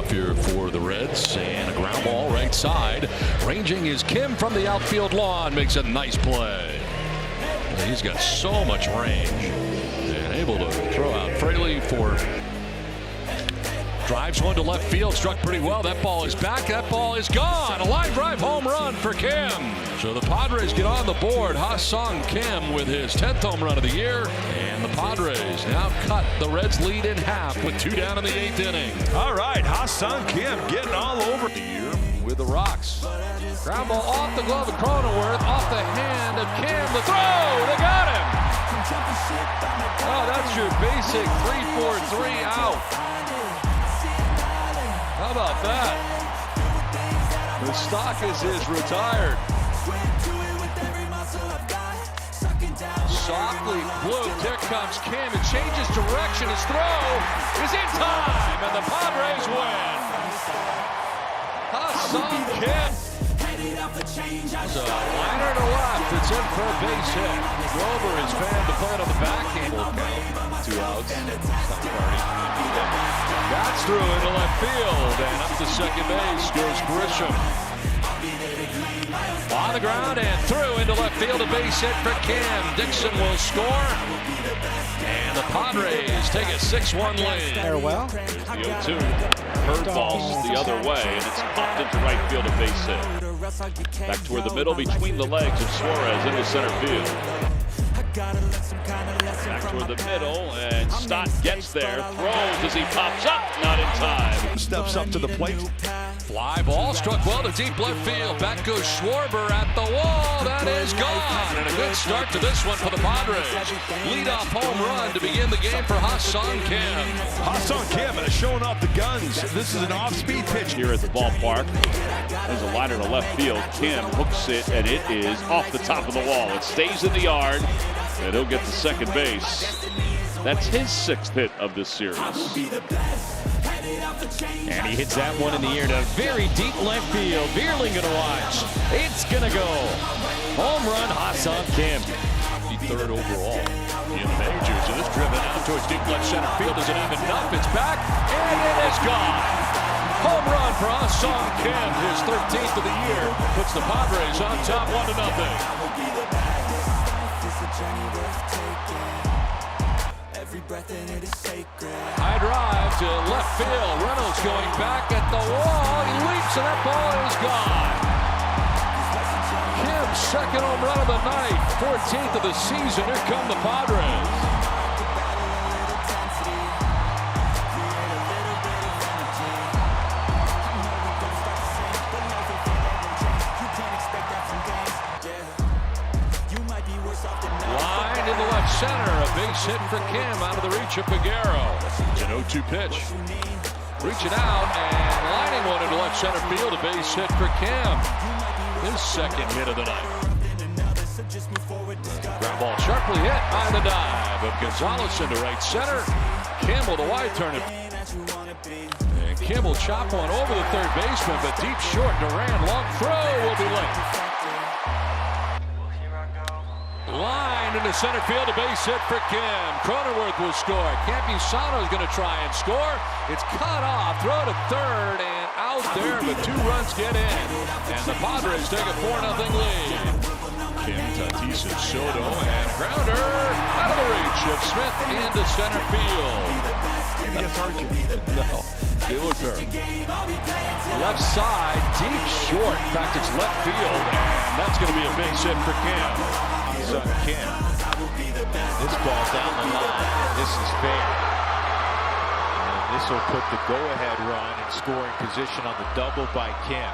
leadoff here for the Reds, and a ground ball right side. Ranging is Kim from the outfield lawn, makes a nice play. He's got so much range and able to throw out Fraley for. Drives one to left field, struck pretty well. That ball is back, that ball is gone. A line drive home run for Kim. So the Padres get on the board. Ha-Sung Kim with his 10th home run of the year. And the Padres now cut the Reds lead in half with 2 down in the 8th inning. All right, Ha-Sung Kim getting all over the year with the Rocks. Ground ball off the glove of Cronenworth, off the hand of Kim. The throw, they got him. Oh, that's your basic 3-4-3 out. How about that? Moustakas is retired. Softly blooped. Here comes Kim. It changes direction. His throw is in time, and the Padres win. Ha-Sung Kim. It's a liner to left. It's in for a base hit. Grover is fanned to play it on the backhand. 2 outs. That's through into left field, and up to second base goes Grisham. On the ground and through into left field, a base hit for Kim. Dixon will score, and the Padres take a 6-1 lead. Farewell. There's the 0-2. Curveballs the other way, and it's popped into right field, a base hit. Back toward the middle between the legs of Suarez into center field. Back toward the middle, and Stott gets there, throws as he pops up, not in time. Steps up to the plate. Fly ball struck well to deep left field. Back goes Schwarber at the wall. That is gone. And a good start to this one for the Padres. Leadoff home run to begin the game for Ha-Sung Kim. Ha-Sung Kim showing off the guns. This is an off-speed pitch here at the ballpark. There's a liner to left field. Kim hooks it, and it is off the top of the wall. It stays in the yard, and he'll get to second base. That's his 6th hit of this series. And he hits that one in the air to very deep left field. Bierling gonna watch. It's gonna go. Home run, Ha-Sung Kim. 53rd overall in the majors. And it's driven out towards deep left center field. Does it have enough? It's back, and it is gone. Home run for Ha-Sung Kim, his 13th of the year. Puts the Padres on top 1-0. High drive to left field. Reynolds going back at the wall. He leaps, and that ball is gone. Kim's 2nd home run of the night. 14th of the season. Here come the Padres. Line in the left center, a base hit for Kim out of the reach of Peguero. It's an 0-2 pitch. Reaching out and lining one into left center field, a base hit for Kim. His 2nd hit of the night. Ground ball sharply hit on the dive of Gonzalez into right center. Kim with a wide turn. And Kim will chop one over the third baseman, but deep short. Duran, long throw will be late. Line into center field, a base hit for Kim. Cronenworth will score. Campusano is going to try and score. It's cut off. Throw to third and out there, but 2 runs get in. And the Padres take a 4-0 lead. Kim, Tatis, and Soto, and grounder out of the reach of Smith into center field. No, it was her. Left side, deep short. In fact, it's left field, and that's going to be a base hit for Kim. Kim. This ball down the line. This is fair. And this will put the go-ahead run in scoring position on the double by Kim.